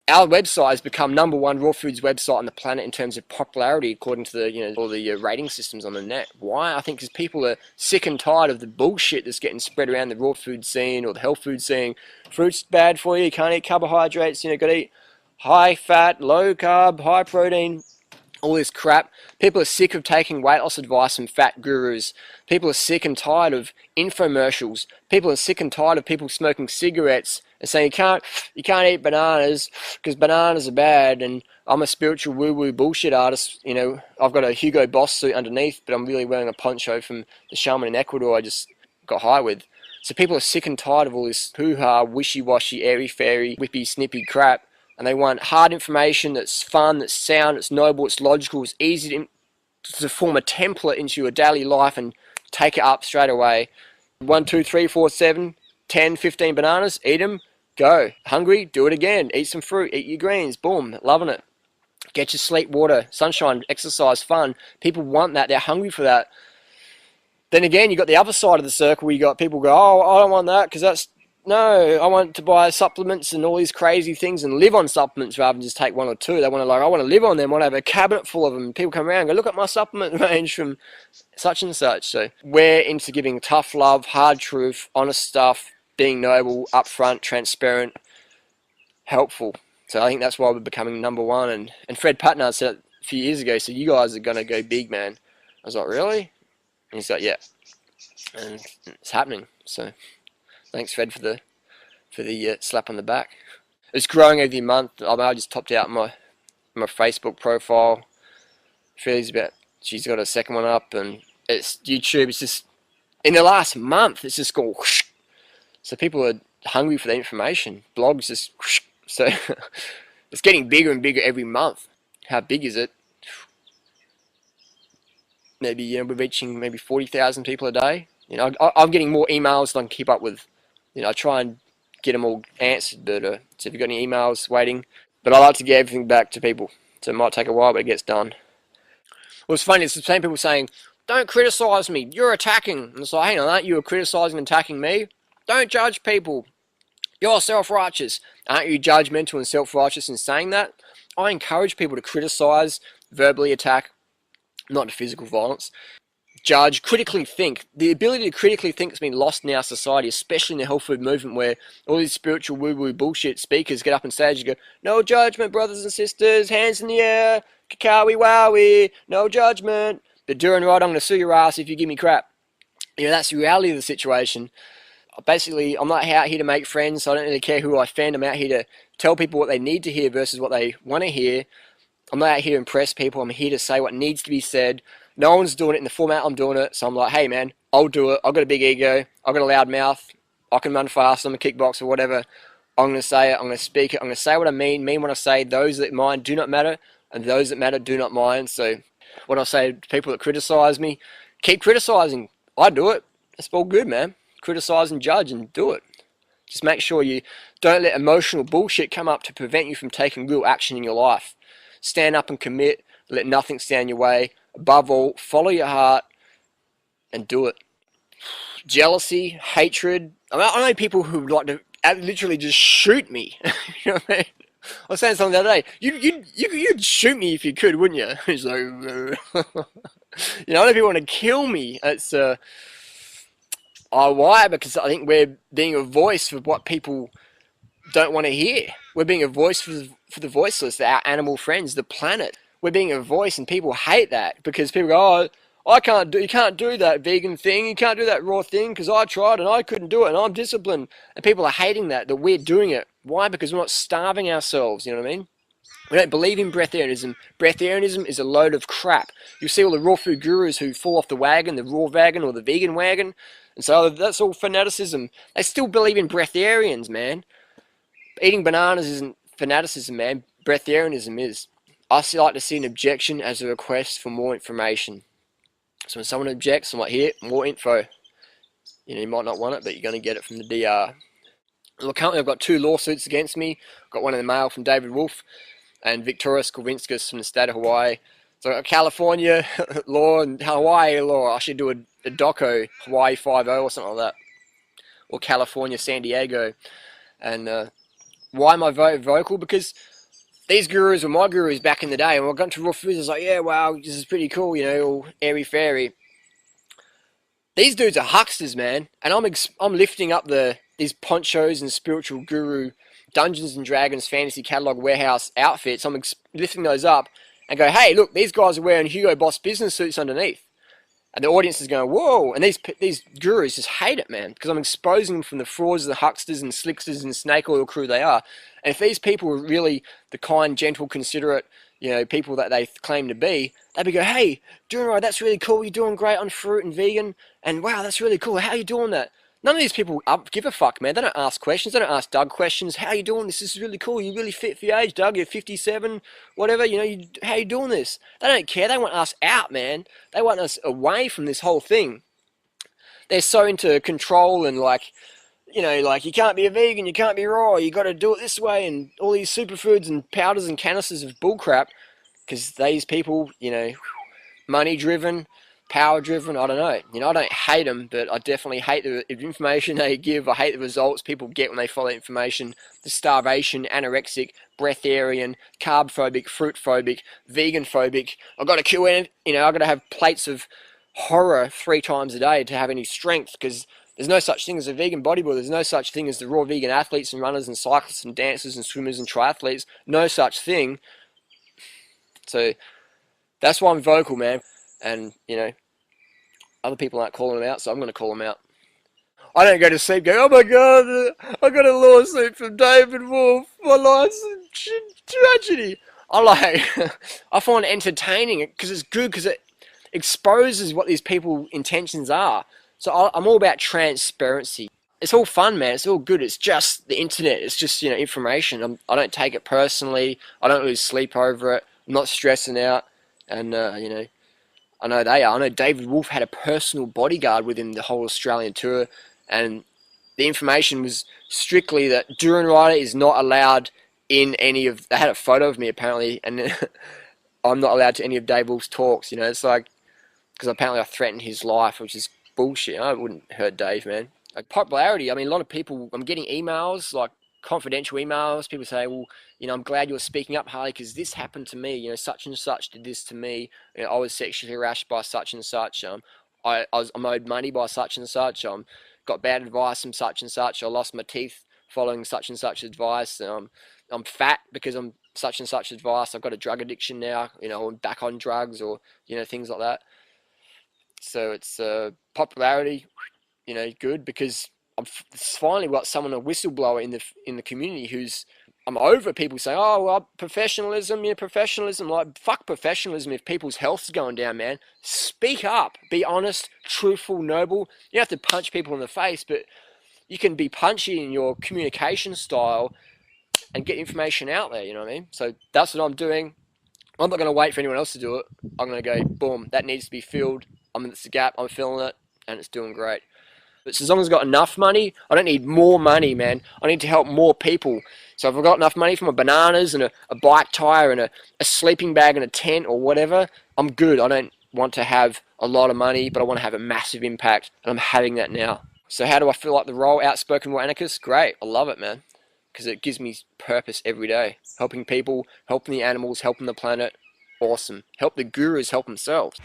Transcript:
our website has become #1 raw foods website on the planet in terms of popularity, according to the all the rating systems on the net. Why? I think because people are sick and tired of the bullshit that's getting spread around the raw food scene or the health food scene. Fruit's bad for you. You can't eat carbohydrates. Got to eat high fat, low carb, high protein. All this crap. People are sick of taking weight loss advice from fat gurus. People are sick and tired of infomercials. People are sick and tired of people smoking cigarettes and saying you can't eat bananas because bananas are bad. And I'm a spiritual woo-woo bullshit artist. I've got a Hugo Boss suit underneath, but I'm really wearing a poncho from the shaman in Ecuador I just got high with. So people are sick and tired of all this hoo-ha, wishy-washy, airy-fairy, whippy-snippy crap. And they want hard information that's fun, that's sound, it's noble, it's logical, it's easy to form a template into your daily life and take it up straight away. 1, 2, 3, 4, 7, 10, 15 bananas, eat them, go. Hungry, do it again. Eat some fruit, eat your greens, boom, loving it. Get your sleep, water, sunshine, exercise, fun. People want that, they're hungry for that. Then again, you've got the other side of the circle where you got people go, oh, I don't want that because that's... No, I want to buy supplements and all these crazy things and live on supplements rather than just take 1 or 2. They want to I want to live on them. I want to have a cabinet full of them. People come around and go, look at my supplement range from such and such. So we're into giving tough love, hard truth, honest stuff, being noble, upfront, transparent, helpful. So I think that's why we're becoming #1. And Fred Patnard said it a few years ago, so you guys are going to go big, man. I was like, really? And he's like, yeah. And it's happening. So... thanks, Fred, for the slap on the back. It's growing every month. I just topped out my Facebook profile. She's got a second one up, and it's YouTube. It's just in the last month, it's just gone whoosh. So people are hungry for the information. Blogs just whoosh. So it's getting bigger and bigger every month. How big is it? Maybe we're reaching maybe 40,000 people a day. I'm getting more emails than I can keep up with. I try and get them all answered, but so if you've got any emails waiting, but I like to get everything back to people, so it might take a while, but it gets done. Well, it's funny, it's the same people saying, don't criticise me, you're attacking. And it's like, hang on, aren't you criticising and attacking me? Don't judge people, you're self-righteous. Aren't you judgmental and self-righteous in saying that? I encourage people to criticise, verbally attack, not to physical violence. Judge, critically think. The ability to critically think has been lost in our society, especially in the health food movement, where all these spiritual woo-woo bullshit speakers get up on stage and go, no judgment, brothers and sisters, hands in the air, kakawi wowie, no judgment. But Durianrider, I'm going to sue your ass if you give me crap. That's the reality of the situation. Basically, I'm not out here to make friends, so I don't really care who I offend. I'm out here to tell people what they need to hear versus what they want to hear. I'm not out here to impress people. I'm here to say what needs to be said. No one's doing it in the format I'm doing it, so I'm like, hey man, I'll do it. I've got a big ego. I've got a loud mouth. I can run fast. I'm a kickboxer, whatever. I'm going to say it. I'm going to speak it. I'm going to say what I mean what I say. Those that mind do not matter, and those that matter do not mind. So when I say to people that criticise me, keep criticising. I do it. It's all good, man. Criticise and judge and do it. Just make sure you don't let emotional bullshit come up to prevent you from taking real action in your life. Stand up and commit. Let nothing stand in your way. Above all, follow your heart and do it. Jealousy, hatred. I know people who like to literally just shoot me. You know what I mean? I was saying something the other day. You'd shoot me if you could, wouldn't you? It's like, I know people want to kill me. It's why? Because I think we're being a voice for what people don't want to hear. We're being a voice for the voiceless, our animal friends, the planet. We're being a voice, and people hate that because people go, oh, you can't do that vegan thing, you can't do that raw thing because I tried and I couldn't do it and I'm disciplined. And people are hating that we're doing it. Why? Because we're not starving ourselves, you know what I mean? We don't believe in breatharianism. Breatharianism is a load of crap. You see all the raw food gurus who fall off the wagon, the raw wagon or the vegan wagon, and so that's all fanaticism. They still believe in breatharians, man. Eating bananas isn't fanaticism, man. Breatharianism is. I still like to see an objection as a request for more information. So when someone objects, I'm like, here, more info. You might not want it, but you're going to get it from the DR. Well, currently I've got 2 lawsuits against me. I've got one in the mail from David Wolf and Victorious Kovinskis from the state of Hawaii. So I've got California law and Hawaii law. I should do a doco, Hawaii 5-0 or something like that. Or California, San Diego. And why am I very vocal? Because these gurus were my gurus back in the day, and when I got into raw foods, I was like, yeah, wow, this is pretty cool, you know, all airy fairy. These dudes are hucksters, man, and I'm lifting up these ponchos and spiritual guru Dungeons and Dragons fantasy catalog warehouse outfits. I'm lifting those up and go, hey, look, these guys are wearing Hugo Boss business suits underneath. And the audience is going, whoa, and these gurus just hate it, man, because I'm exposing them from the frauds, the hucksters and slicksters and snake oil crew they are. And if these people were really the kind, gentle, considerate, you know, people that they claim to be, they'd be go, hey, Durianrider, that's really cool, you're doing great on fruit and vegan, and wow, that's really cool, how are you doing that? None of these people give a fuck, man. They don't ask questions. They don't ask Doug questions. How you doing? This is really cool. You're really fit for your age, Doug. You're 57, whatever. You know, how you doing this? They don't care. They want us out, man. They want us away from this whole thing. They're so into control and like, you know, like you can't be a vegan, you can't be raw, you got to do it this way, and all these superfoods and powders and canisters of bullcrap. Because these people, you know, money driven, power driven, I don't know. You know, I don't hate them, but I definitely hate the information they give. I hate the results people get when they follow information. The starvation, anorexic, breatharian, carb phobic, fruit phobic, vegan phobic. I've got to kill it. You know, I've got to have plates of horror 3 times a day to have any strength, because there's no such thing as a vegan bodybuilder. There's no such thing as the raw vegan athletes and runners and cyclists and dancers and swimmers and triathletes. No such thing. So that's why I'm vocal, man. And, you know, other people aren't calling them out, so I'm going to call them out. I don't go to sleep going, oh my god, I got a lawsuit from David Wolf. My life's a tragedy. I find it entertaining because it's good, because it exposes what these people's intentions are. So I'm all about transparency. It's all fun, man. It's all good. It's just the internet. It's just, you know, information. I don't take it personally. I don't lose sleep over it. I'm not stressing out. And, you know, I know they are. I know David Wolf had a personal bodyguard with him the whole Australian tour. And the information was strictly that Durianrider is not allowed in any of... They had a photo of me, apparently, and I'm not allowed to any of Dave Wolf's talks. You know, it's like... Because apparently I threatened his life, which is bullshit. I wouldn't hurt Dave, man. Like, popularity, I mean, a lot of people... I'm getting emails, like, confidential emails. People say, well, you know, I'm glad you're speaking up, Harley, because this happened to me. You know, such and such did this to me. You know, I was sexually harassed by such and such. I'm owed money by such and such. Got bad advice from such and such. I lost my teeth following such and such advice. I'm fat because I'm such and such advice. I've got a drug addiction now. You know, I'm back on drugs, or, you know, things like that. So it's popularity, you know, good, because I've finally got someone, a whistleblower in the community who's... I'm over people saying, oh, well, professionalism, yeah, professionalism. Like, fuck professionalism if people's health's going down, man. Speak up. Be honest, truthful, noble. You don't have to punch people in the face, but you can be punchy in your communication style and get information out there, you know what I mean? So that's what I'm doing. I'm not going to wait for anyone else to do it. I'm going to go, boom, that needs to be filled. It's a gap, I'm filling it, and it's doing great. But as long as I've got enough money, I don't need more money, man. I need to help more people. So if I've got enough money for my bananas and a bike tire and a sleeping bag and a tent or whatever, I'm good. I don't want to have a lot of money, but I want to have a massive impact, and I'm having that now. So how do I feel like the role? Outspoken war anarchist? Great. I love it, man. Because it gives me purpose every day. Helping people, helping the animals, helping the planet. Awesome. Help the gurus help themselves.